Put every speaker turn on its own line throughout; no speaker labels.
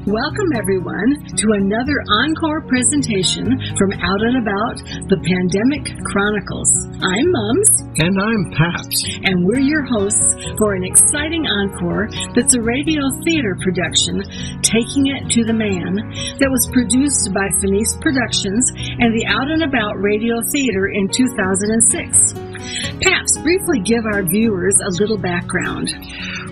Welcome, everyone, to another Encore presentation from Out and About, the Pandemic Chronicles. I'm Mums.
And I'm Paps.
And we're your hosts for an exciting encore that's a radio theater production, Taking It to the Man, that was produced by Finis Productions and the Out and About Radio Theater in 2006. Paps, briefly give our viewers a little background.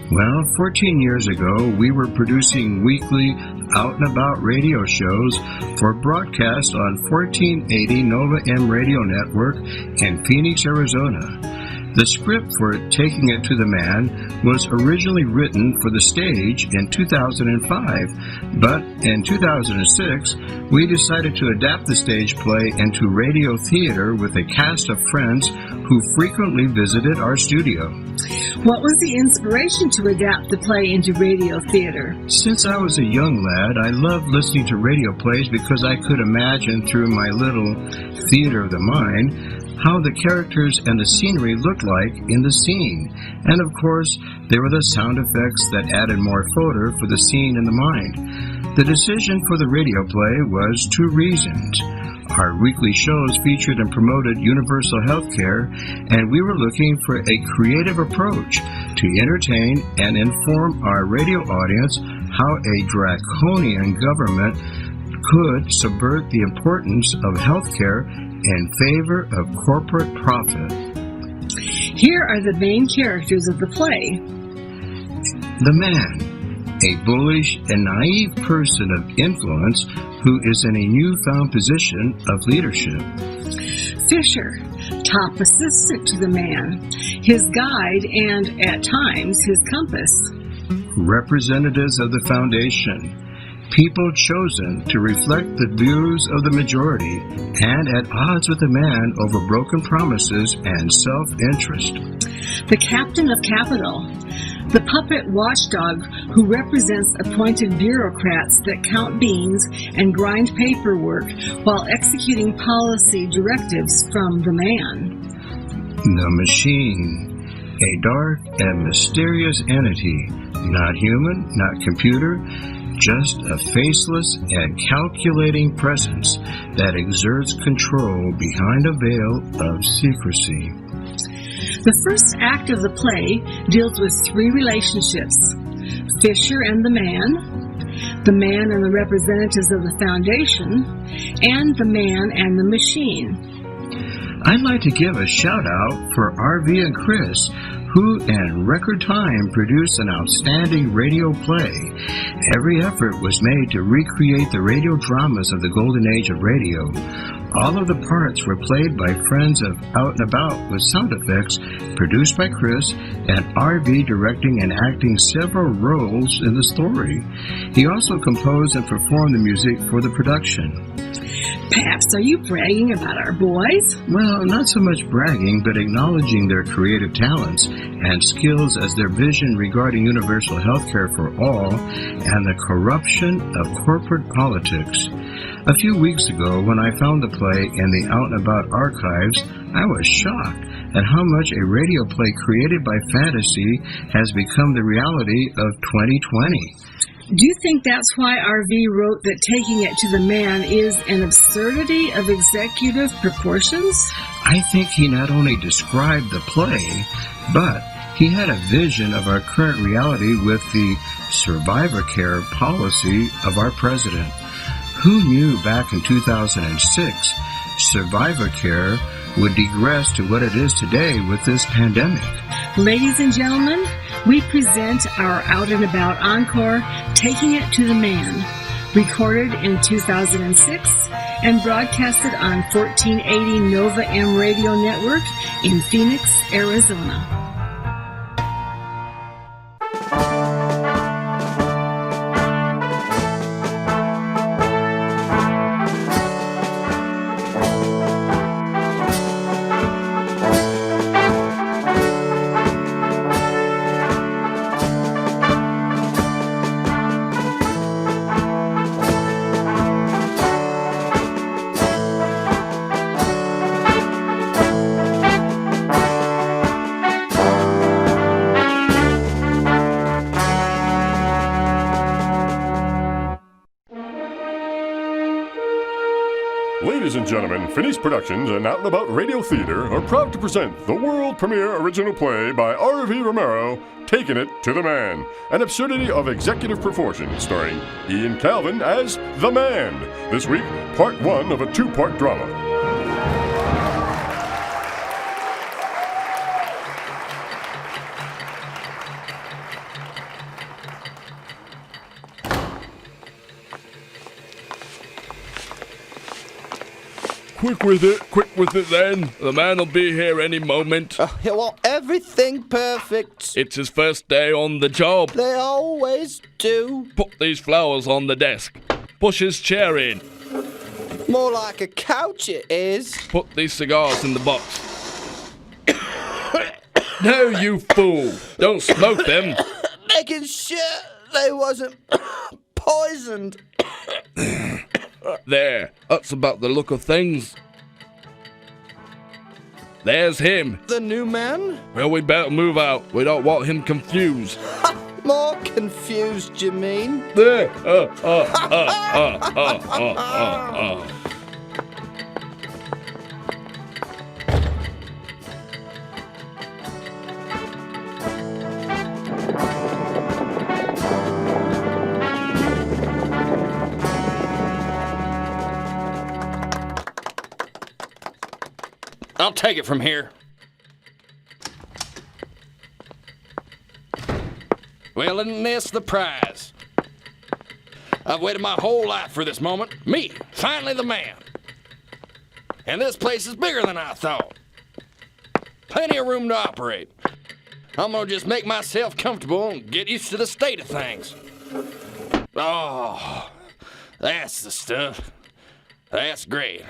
Well, 14 years ago, we were producing weekly Out and About radio shows for broadcast on 1480 Nova M Radio Network in Phoenix, Arizona. The script for Taking It to the Man was originally written for the stage in 2005, but in 2006, we decided to adapt the stage play into radio theater with a cast of friends who frequently visited our studio.
What was the inspiration to adapt the play into radio theater?
Since I was a young lad, I loved listening to radio plays because I could imagine through my little theater of the mind how the characters and the scenery looked like in the scene. And of course, there were the sound effects that added more fodder for the scene in the mind. The decision for the radio play was two reasons. Our weekly shows featured and promoted universal health care, and we were looking for a creative approach to entertain and inform our radio audience how a draconian government could subvert the importance of health care in favor of corporate profit.
Here are the main characters of the play.
The man, a bullish and naive person of influence who is in a newfound position of leadership.
Fisher, top assistant to the man, his guide and, at times, his compass.
Representatives of the foundation, people chosen to reflect the views of the majority and at odds with the man over broken promises and self-interest.
The captain of capital, the puppet watchdog who represents appointed bureaucrats that count beans and grind paperwork while executing policy directives from the man.
The machine, a dark and mysterious entity, not human, not computer, just a faceless and calculating presence that exerts control behind a veil of secrecy.
The first act of the play deals with three relationships: Fisher and the man and the representatives of the foundation, and the man and the machine.
I'd like to give a shout out for RV and Chris, who in record time produced an outstanding radio play. Every effort was made to recreate the radio dramas of the golden age of radio. All of the parts were played by friends of Out and About with sound effects produced by Chris, and RV directing and acting several roles in the story. He also composed and performed the music for the production.
Paps, are you bragging about our boys?
Well, not so much bragging, but acknowledging their creative talents and skills as their vision regarding universal health care for all and the corruption of corporate politics. A few weeks ago, when I found the play in the Out and About archives, I was shocked at how much a radio play created by fantasy has become the reality of 2020.
Do you think that's why RV wrote that Taking It to the Man is an absurdity of executive proportions?
I think he not only described the play, but he had a vision of our current reality with the survivor care policy of our president. Who knew back in 2006 survivor care would digress to what it is today with this pandemic?
Ladies and gentlemen, we present our Out and About encore, Taking It to the Man, recorded in 2006 and broadcasted on 1480 Nova M Radio Network in Phoenix, Arizona.
Ladies and gentlemen, Finis Productions and Out and About Radio Theater are proud to present the world premiere original play by RV Romero, Taking It to the Man, an absurdity of executive proportion, starring Ian Calvin as the Man. This week, part 1 of a 2-part drama.
Quick with it then. The man will be here any moment.
Everything perfect.
It's his first day on the job.
They always do.
Put these flowers on the desk. Push his chair in.
More like a couch it is.
Put these cigars in the box. No, you fool. Don't smoke them.
Making sure they wasn't poisoned.
There, that's about the look of things. There's him.
The new man?
Well, we better move out. We don't want him confused.
More confused, you mean?
There.
I'll take it from here. Well, isn't this the prize? I've waited my whole life for this moment. Me, finally the man. And this place is bigger than I thought. Plenty of room to operate. I'm gonna just make myself comfortable and get used to the state of things. Oh, that's the stuff. That's great.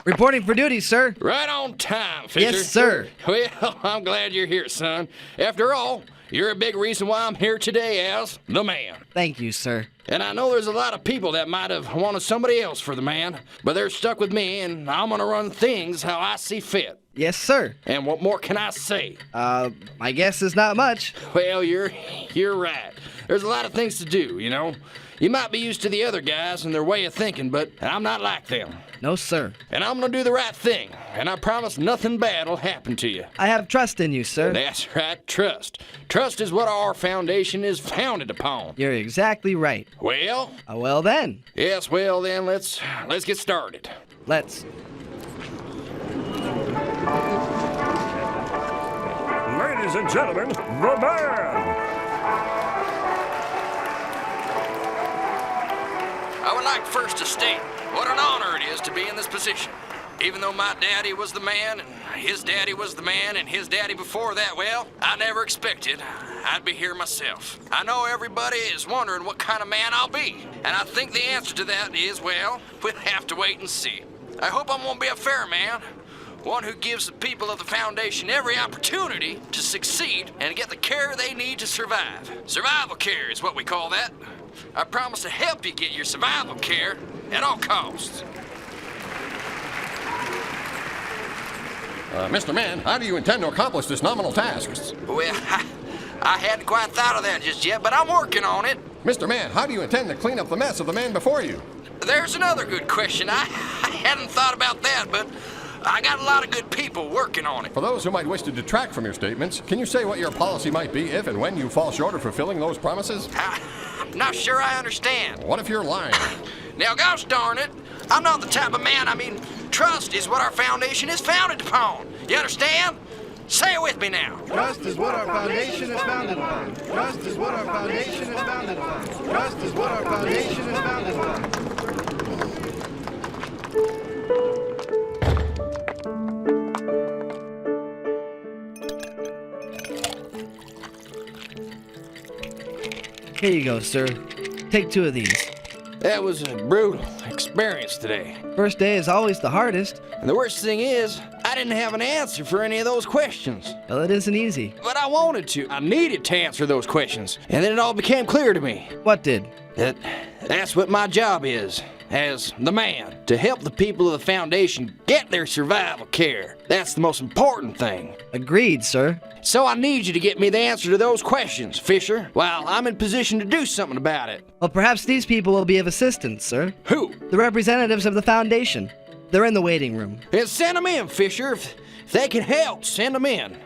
Reporting for duty, sir.
Right on time, Fisher.
Yes, sir.
Well, I'm glad you're here, son. After all, you're a big reason why I'm here today as the man.
Thank you, sir.
And I know there's a lot of people that might have wanted somebody else for the man, but they're stuck with me, and I'm gonna run things how I see fit.
Yes, sir.
And what more can I say?
My guess is not much.
Well, you're right. There's a lot of things to do, you know. You might be used to the other guys and their way of thinking, but I'm not like them.
No, sir.
And I'm gonna do the right thing, and I promise nothing bad will happen to you.
I have trust in you, sir.
That's right, trust. Trust is what our foundation is founded upon.
You're exactly right.
Well?
Well then.
Yes, well then, let's get started.
Let's.
Ladies and gentlemen, the Man!
I would like first to state what an honor it is to be in this position. Even though my daddy was the man, and his daddy was the man, and his daddy before that, well, I never expected I'd be here myself. I know everybody is wondering what kind of man I'll be, and I think the answer to that is, well, we'll have to wait and see. I hope I'm gonna be a fair man, one who gives the people of the Foundation every opportunity to succeed and get the care they need to survive. Survival care is what we call that. I promise to help you get your survival care at all costs.
Mr. Man, how do you intend to accomplish this nominal task?
Well, I hadn't quite thought of that just yet, but I'm working on it.
Mr. Man, how do you intend to clean up the mess of the man before you?
There's another good question. I hadn't thought about that, but I got a lot of good people working on it.
For those who might wish to detract from your statements, can you say what your policy might be if and when you fall short of fulfilling those promises?
I'm not sure I understand.
What if you're lying?
Now, gosh darn it, I'm not the type of man, trust is what our foundation is founded upon. You understand? Say it with me now.
Trust is what our foundation is founded upon. Trust is what our foundation is founded upon. Trust is what our foundation is founded upon.
Here you go, sir. Take 2 of these.
That was a brutal experience today.
First day is always the hardest.
And the worst thing is, I didn't have an answer for any of those questions.
Well, it isn't easy.
But I wanted to. I needed to answer those questions. And then it all became clear to me.
What did?
That's what my job is. as the man to help the people of the Foundation get their survival care. That's the most important thing.
Agreed, sir.
So I need you to get me the answer to those questions, Fisher, while I'm in position to do something about it.
Well, perhaps these people will be of assistance, sir.
Who?
The representatives of the Foundation. They're in the waiting room.
Then send them in, Fisher. If they can help, send them in.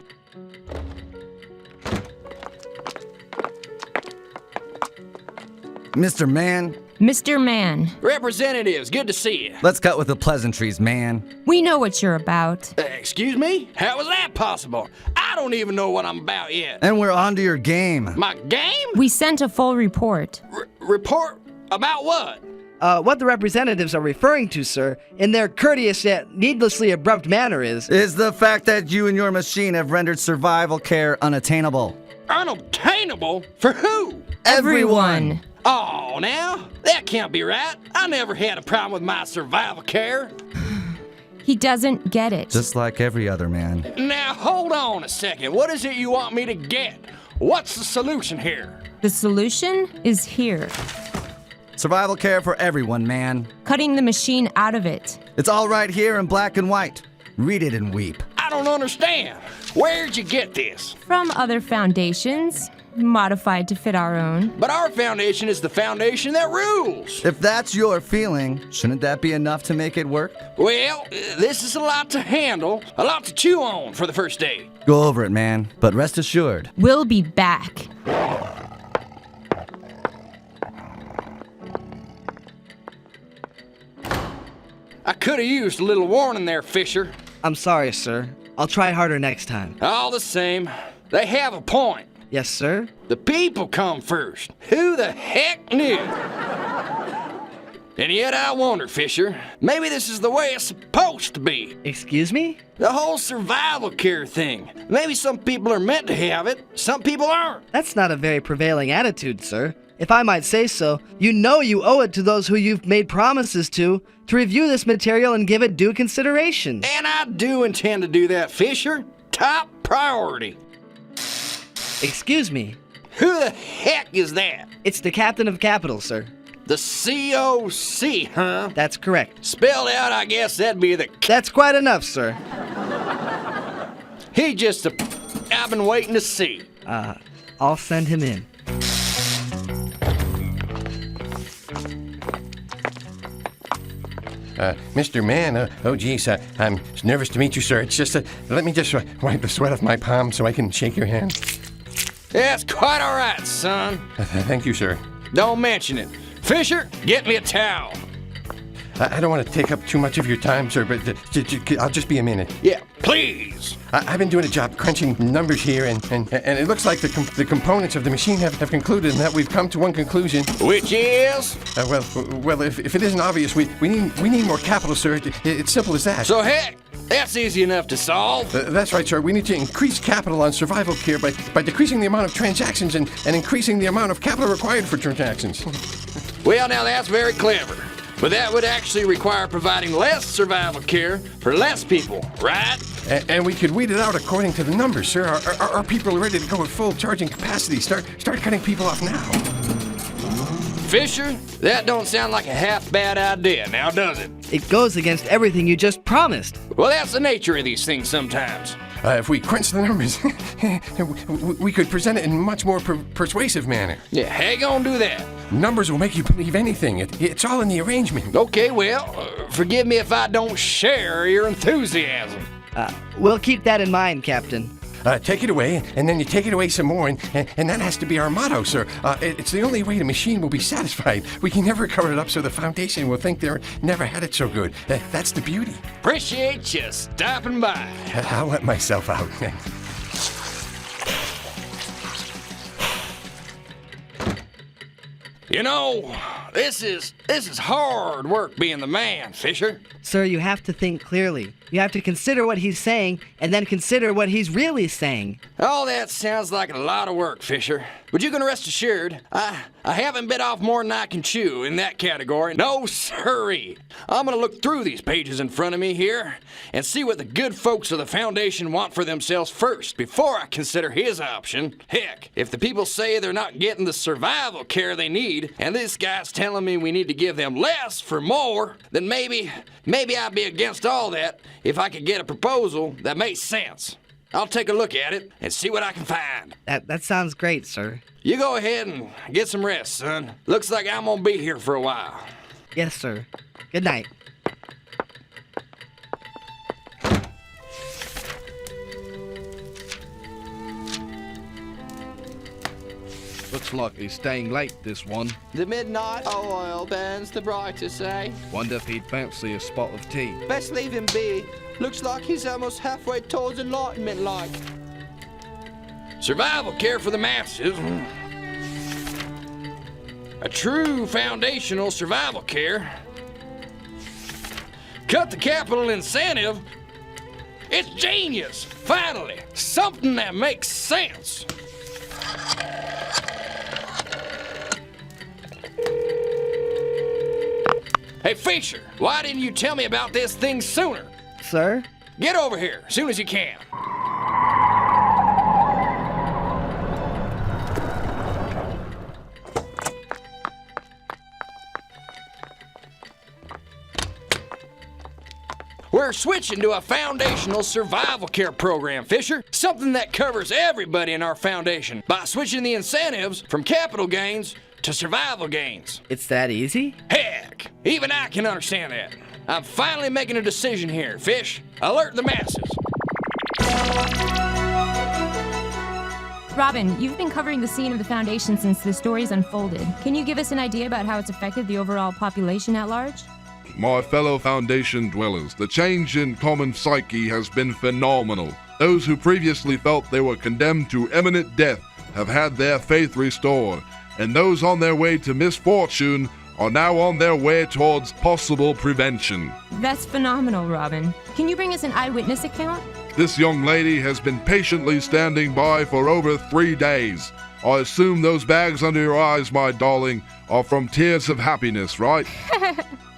Mr. Man,
Mr. Man,
Representatives, good to see you.
let's cut with the pleasantries, man.
we know what you're about.
Excuse me? How was that possible? I don't even know what I'm about yet.
And we're on to your game.
My game?
We sent a full report.
Report about what?
What the representatives are referring to, sir, in their courteous yet needlessly abrupt manner is
the fact that you and your machine have rendered survival care unattainable.
Unattainable? For who?
Everyone.
Oh, now? That can't be right. I never had a problem with my survival care.
He doesn't get it.
Just like every other man.
Now, hold on a second. What is it you want me to get? What's the solution here?
The solution is here.
Survival care for everyone, man.
Cutting the machine out of it.
It's all right here in black and white. Read it and weep.
I don't understand. Where'd you get this?
From other foundations, modified to fit our own.
But our foundation is the foundation that rules.
If that's your feeling, shouldn't that be enough to make it work?
Well, this is a lot to handle, a lot to chew on for the first day.
Go over it, man. But rest assured.
We'll be back.
I could have used a little warning there, Fisher.
I'm sorry, sir. I'll try harder next time.
All the same, they have a point.
Yes, sir?
The people come first. Who the heck knew? And yet I wonder, Fisher, maybe this is the way it's supposed to be.
Excuse me?
The whole survival care thing. Maybe some people are meant to have it, some people aren't.
That's not a very prevailing attitude, sir. If I might say so, you know you owe it to those who you've made promises to review this material and give it due consideration.
And I do intend to do that, Fisher. Top priority.
Excuse me.
Who the heck is that?
It's the Captain of Capital, sir.
The COC, huh?
That's correct.
Spelled out, I guess that'd be the...
That's quite enough, sir.
He just I've been waiting to see.
I'll send him in.
Mr. Man, oh geez, I'm nervous to meet you, sir. It's just, let me just wipe the sweat off my palm so I can shake your hand.
That's quite all right, son.
Thank you, sir.
Don't mention it. Fisher, get me a towel.
I don't want to take up too much of your time, sir, but I'll just be a minute.
Yeah, please.
I've been doing a job crunching numbers here, and it looks like the components of the machine have concluded, and that we've come to one conclusion.
Which is?
Well, if it isn't obvious, we need more capital, sir. It's simple as that.
So heck, that's easy enough to solve.
That's right, sir. We need to increase capital on survival care by decreasing the amount of transactions and increasing the amount of capital required for transactions.
Well, now that's very clever. But that would actually require providing less survival care for less people, right?
And we could weed it out according to the numbers, sir. Are people ready to go at full charging capacity? Start cutting people off now.
Fisher, that don't sound like a half bad idea, now does it?
It goes against everything you just promised.
Well, that's the nature of these things sometimes.
If we crunch the numbers, we could present it in a much more persuasive manner.
Yeah, how you gonna do that?
Numbers will make you believe anything. It's all in the arrangement.
Okay, well, forgive me if I don't share your enthusiasm.
We'll keep that in mind, Captain.
Take it away, and then you take it away some more, and that has to be our motto, sir. It's the only way the machine will be satisfied. We can never cover it up so the Foundation will think they never had it so good. That's the beauty.
Appreciate you stopping by.
I'll let myself out.
You know, this is hard work being the man, Fisher.
Sir, you have to think clearly. You have to consider what he's saying, and then consider what he's really saying.
All that sounds like a lot of work, Fisher. But you can rest assured, I haven't bit off more than I can chew in that category. No siree. I'm gonna look through these pages in front of me here and see what the good folks of the Foundation want for themselves first before I consider his option. Heck, if the people say they're not getting the survival care they need, and this guy's telling me we need to to give them less for more, then maybe I'd be against all that if I could get a proposal that makes sense. I'll take a look at it and see what I can find.
That sounds great, sir.
You go ahead and get some rest, son. Looks like I'm gonna be here for a while.
Yes, sir. Good night.
Looks like he's staying late, this one.
The midnight oil burns the brightest, eh?
Wonder if he'd fancy a spot of tea.
Best leave him be. Looks like he's almost halfway towards enlightenment, like.
Survival care for the masses. A true foundational survival care. Cut the capital incentive. It's genius, finally. Something that makes sense. Hey, Fisher, why didn't you tell me about this thing sooner?
Sir?
Get over here, as soon as you can. We're switching to a foundational survival care program, Fisher. Something that covers everybody in our foundation by switching the incentives from capital gains to survival gains.
It's that easy?
Heck, even I can understand that. I'm finally making a decision here, Fish. Alert the masses.
Robin, you've been covering the scene of the Foundation since the stories unfolded. Can you give us an idea about how it's affected the overall population at large?
My fellow Foundation dwellers, the change in common psyche has been phenomenal. Those who previously felt they were condemned to imminent death have had their faith restored, and those on their way to misfortune are now on their way towards possible prevention.
That's phenomenal, Robin. Can you bring us an eyewitness account?
This young lady has been patiently standing by for over 3 days. I assume those bags under your eyes, my darling, are from tears of happiness, right?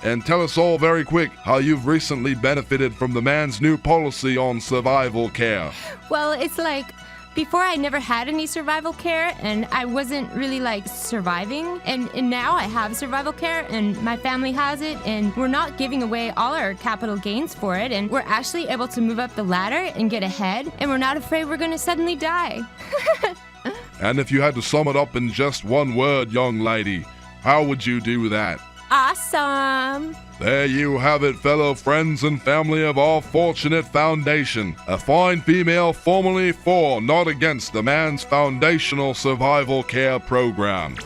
And tell us all very quick how you've recently benefited from the man's new policy on survival care.
Well, it's like, before I never had any survival care, and I wasn't really surviving, and now I have survival care, and my family has it, and we're not giving away all our capital gains for it, and we're actually able to move up the ladder and get ahead, and we're not afraid we're gonna suddenly die.
And if you had to sum it up in just one word, young lady, how would you do that?
Awesome!
There you have it, fellow friends and family of our fortunate foundation. A fine female formerly for, not against, the man's foundational survival care program.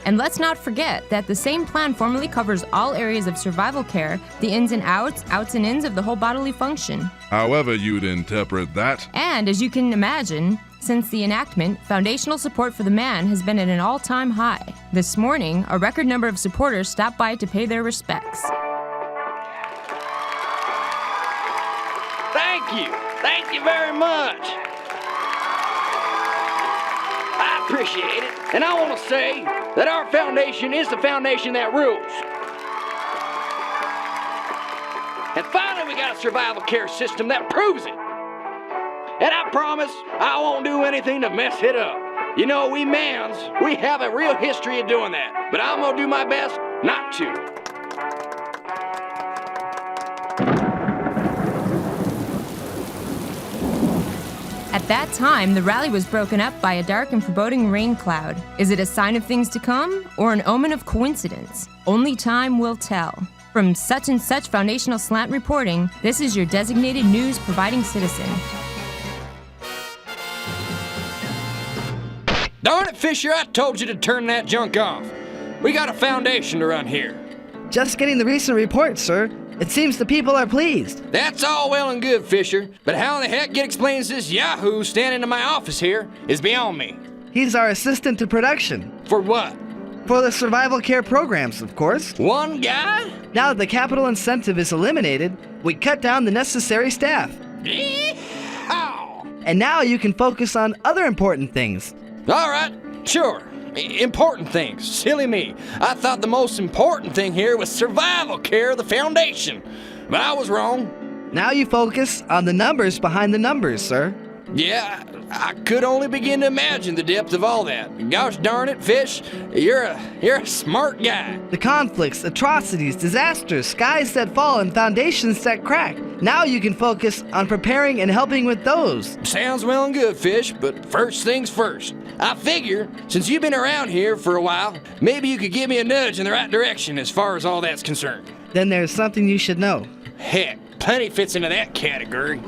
And let's not forget that the same plan formally covers all areas of survival care, the ins and outs and ins of the whole bodily function.
However you'd interpret that.
And as you can imagine, since the enactment, foundational support for the man has been at an all-time high. This morning, a record number of supporters stopped by to pay their respects.
Thank you very much. I appreciate it, and I want to say that our foundation is the foundation that rules. And finally, we got a survival care system that proves it. And I promise I won't do anything to mess it up. You know, we mans, we have a real history of doing that, but I'm gonna do my best not to.
At that time, the rally was broken up by a dark and foreboding rain cloud. Is it a sign of things to come, or an omen of coincidence? Only time will tell. From Such and Such Foundational Slant Reporting, this is your designated news providing citizen.
Darn it, Fisher, I told you to turn that junk off. We got a foundation to run here.
Just getting the recent report, sir. It seems the people are pleased.
That's all well and good, Fisher, but how in the heck it explains this yahoo standing in my office here is beyond me.
He's our assistant to production.
For what?
For the survival care programs, of course.
One guy?
Now that the capital incentive is eliminated, we cut down the necessary staff.
Yeehaw!
And now you can focus on other important things.
All right, sure. Important things. Silly me. I thought the most important thing here was survival care of the foundation. But I was wrong.
Now you focus on the numbers behind the numbers, sir.
Yeah, I could only begin to imagine the depth of all that. Gosh darn it, Fish, you're a smart guy.
The conflicts, atrocities, disasters, skies that fall, and foundations that crack. Now you can focus on preparing and helping with those.
Sounds well and good, Fish, but first things first. I figure, since you've been around here for a while, maybe you could give me a nudge in the right direction as far as all that's concerned.
Then there's something you should know.
Heck, plenty fits into that category.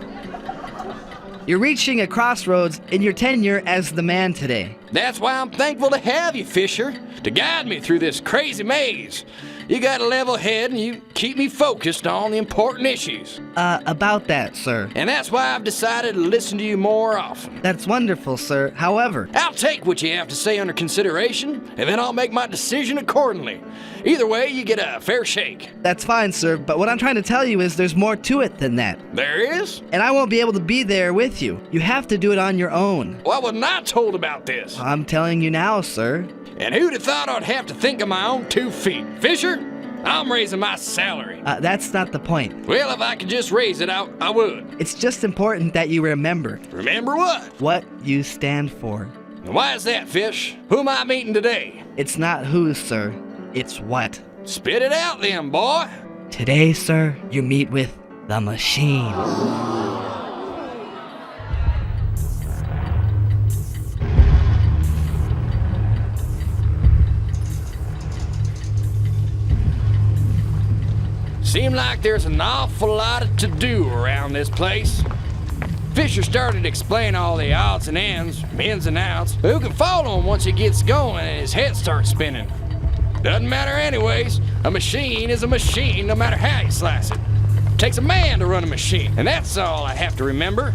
You're reaching a crossroads in your tenure as the man today.
That's why I'm thankful to have you, Fisher, to guide me through this crazy maze. You got a level head and you keep me focused on the important issues.
About that, sir.
And that's why I've decided to listen to you more often.
That's wonderful, sir. However,
I'll take what you have to say under consideration, and then I'll make my decision accordingly. Either way, you get a fair shake.
That's fine, sir, but what I'm trying to tell you is there's more to it than that.
There is?
And I won't be able to be there with you. You have to do it on your own.
Why wasn't I told about this?
I'm telling you now, sir.
And who'd have thought I'd have to think of my own 2 feet? Fisher, I'm raising my salary.
That's not the point.
Well, if I could just raise it, I would.
It's just important that you remember.
Remember what?
What you stand for.
Why is that, Fish? Who am I meeting today?
It's not who, sir. It's what.
Spit it out then, boy.
Today, sir, you meet with the machine.
Seems like there's an awful lot to do around this place. Fisher started to explain all the odds and ends, ins and outs. Who can follow him once he gets going and his head starts spinning? Doesn't matter anyways. A machine is a machine no matter how you slice it. Takes a man to run a machine, and that's all I have to remember.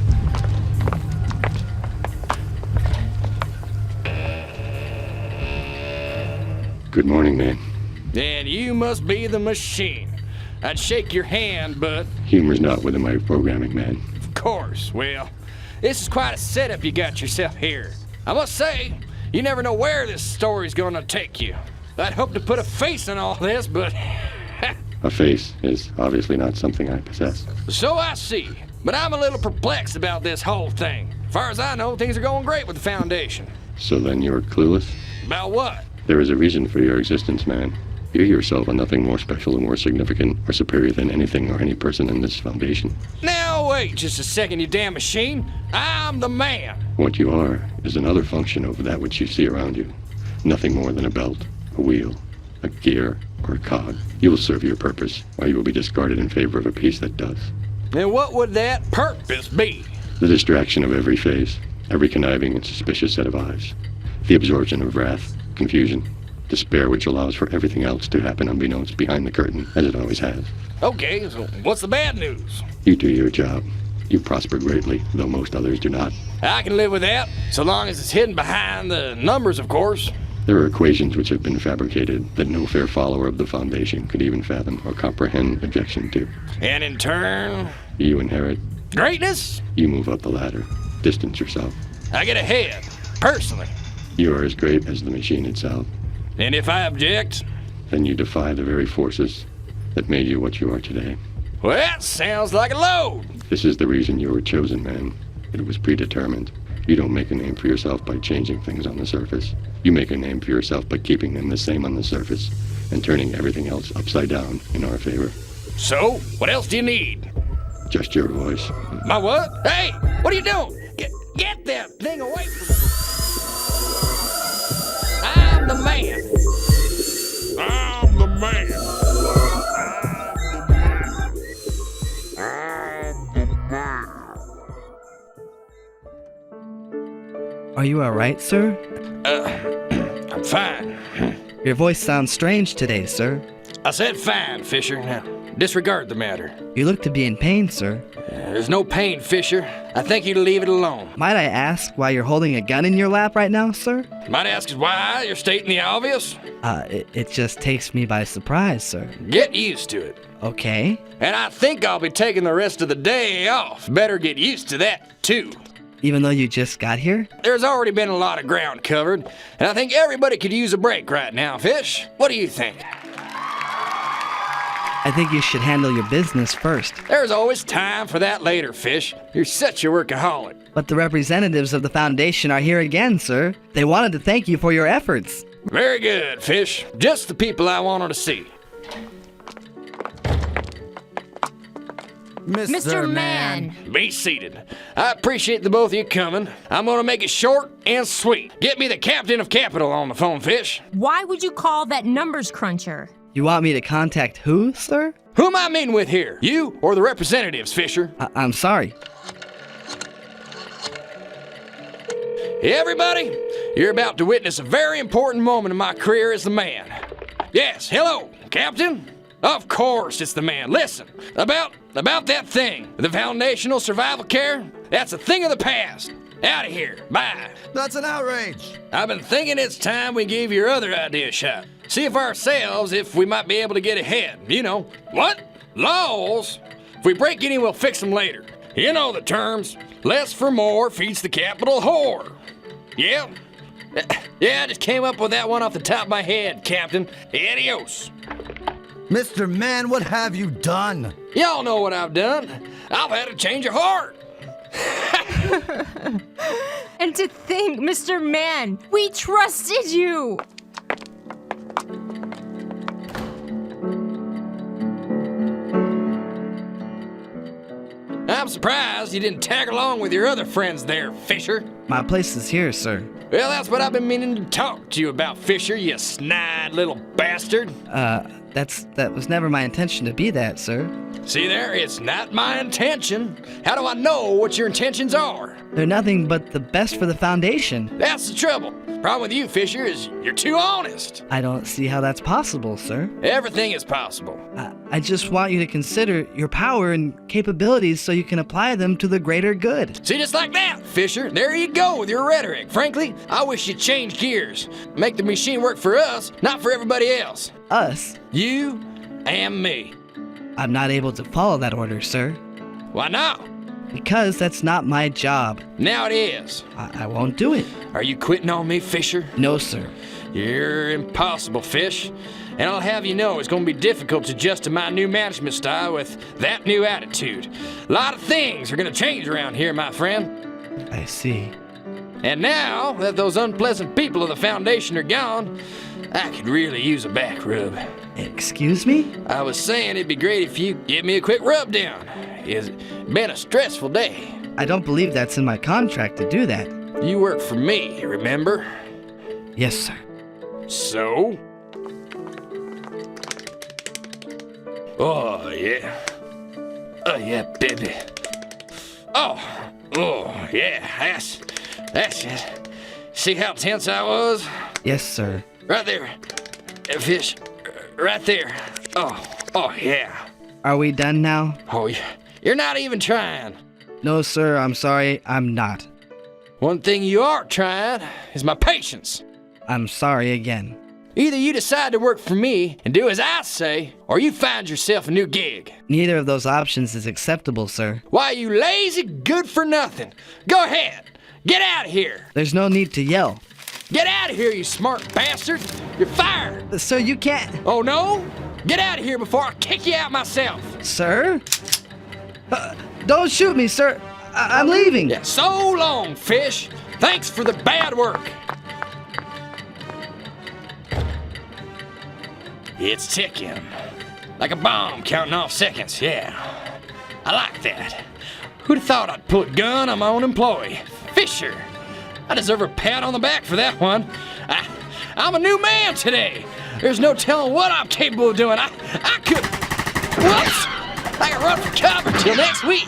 Good morning, man.
And you must be the machine. I'd shake your hand, but...
Humor's not within my programming, man.
Of course. Well, this is quite a setup you got yourself here. I must say, you never know where this story's gonna take you. I'd hope to put a face on all this, but...
A face is obviously not something I possess.
So I see. But I'm a little perplexed about this whole thing. As far as I know, things are going great with the Foundation.
So then you're clueless?
About what?
There is a reason for your existence, man. You yourself are nothing more special or more significant or superior than anything or any person in this Foundation.
Now wait just a second, you damn machine. I'm the man.
What you are is another function of that which you see around you. Nothing more than a belt, a wheel, a gear, or a cog. You will serve your purpose, or you will be discarded in favor of a piece that does.
And what would that purpose be?
The distraction of every face, every conniving and suspicious set of eyes. The absorption of wrath, confusion, despair which allows for everything else to happen unbeknownst behind the curtain, as it always has.
Okay, so what's the bad news?
You do your job. You prosper greatly, though most others do not.
I can live with that, so long as it's hidden behind the numbers, of course.
There are equations which have been fabricated that no fair follower of the Foundation could even fathom or comprehend objection to.
And in turn?
You inherit
greatness?
You move up the ladder. Distance yourself.
I get ahead, personally.
You are as great as the machine itself.
And if I object?
Then you defy the very forces that made you what you are today.
Well, that sounds like a load.
This is the reason you were chosen, man. It was predetermined. You don't make a name for yourself by changing things on the surface. You make a name for yourself by keeping them the same on the surface and turning everything else upside down in our favor.
So, what else do you need?
Just your voice.
My what? Hey, what are you doing? Get that thing away from me. I'm the man. I'm the man. I'm the man.
Are you alright, sir?
I'm fine.
Your voice sounds strange today, sir.
I said fine, Fisher. Now, disregard the matter.
You look to be in pain, sir.
There's no pain, Fisher. I think you'd leave it alone.
Might I ask why you're holding a gun in your lap right now, sir?
Might I ask why you're stating the obvious?
It just takes me by surprise, sir.
Get used to it.
Okay.
And I think I'll be taking the rest of the day off. Better get used to that, too.
Even though you just got here?
There's already been a lot of ground covered, and I think everybody could use a break right now, Fish. What do you think?
I think you should handle your business first.
There's always time for that later, Fish. You're such a workaholic.
But the representatives of the Foundation are here again, sir. They wanted to thank you for your efforts.
Very good, Fish. Just the people I wanted to see.
Mr. Man.
Be seated. I appreciate the both of you coming. I'm gonna make it short and sweet. Get me the captain of Capital on the phone, Fish.
Why would you call that numbers cruncher?
You want me to contact who, sir?
Who am I meeting with here? You or the representatives, Fisher?
I'm sorry.
Everybody, you're about to witness a very important moment in my career as the man. Yes, hello, Captain? Of course it's the man. Listen, about that thing, the foundational survival care, that's a thing of the past. Out of here. Bye.
That's an outrage.
I've been thinking it's time we gave your other idea a shot. See if ourselves, if we might be able to get ahead. You know. What? Laws? If we break any, we'll fix them later. You know the terms. Less for more feeds the capital whore. Yeah. Yeah, I just came up with that one off the top of my head, Captain. Adios.
Mr. Man, what have you done?
Y'all know what I've done. I've had a change of heart.
And to think, Mr. Man, we trusted you.
I'm surprised you didn't tag along with your other friends there, Fisher.
My place is here, sir.
Well, that's what I've been meaning to talk to you about, Fisher, you snide little bastard.
That was never my intention to be that, sir.
See there, it's not my intention. How do I know what your intentions are?
They're nothing but the best for the Foundation.
That's the trouble. Problem with you, Fisher, is you're too honest.
I don't see how that's possible, sir.
Everything is possible.
I just want you to consider your power and capabilities so you can apply them to the greater good.
See, just like that, Fisher. There you go with your rhetoric. Frankly, I wish you'd change gears. Make the machine work for us, not for everybody else.
Us?
You and me.
I'm not able to follow that order, sir.
Why not?
Because that's not my job.
Now it is.
I won't do it.
Are you quitting on me, Fisher?
No, sir.
You're impossible, Fish. And I'll have you know it's going to be difficult to adjust to my new management style with that new attitude. A lot of things are going to change around here, my friend.
I see.
And now that those unpleasant people of the Foundation are gone, I could really use a back rub.
Excuse me?
I was saying it'd be great if you give me a quick rub down. It's been a stressful day.
I don't believe that's in my contract to do that.
You work for me, remember?
Yes, sir.
So? Oh, yeah. Oh, yeah, baby. Oh, yeah, that's it. See how tense I was?
Yes, sir.
Right there. Fish. Right there. Oh, yeah.
Are we done now?
Oh, you're not even trying.
No, sir, I'm sorry, I'm not.
One thing you are trying is my patience.
I'm sorry again.
Either you decide to work for me and do as I say, or you find yourself a new gig.
Neither of those options is acceptable, sir.
Why, you lazy good-for-nothing. Go ahead. Get out of here.
There's no need to yell.
Get out of here, you smart bastard. You're fired.
Sir, you can't...
Oh, no? Get out of here before I kick you out myself.
Sir? Don't shoot me, sir. I'm leaving.
Yeah, so long, Fish. Thanks for the bad work. It's ticking. Like a bomb counting off seconds, yeah. I like that. Who'd have thought I'd pull a gun on my own employee? Fisher. I deserve a pat on the back for that one. I'm a new man today. There's no telling what I'm capable of doing. I could... Whoops! I can run for cover till next week.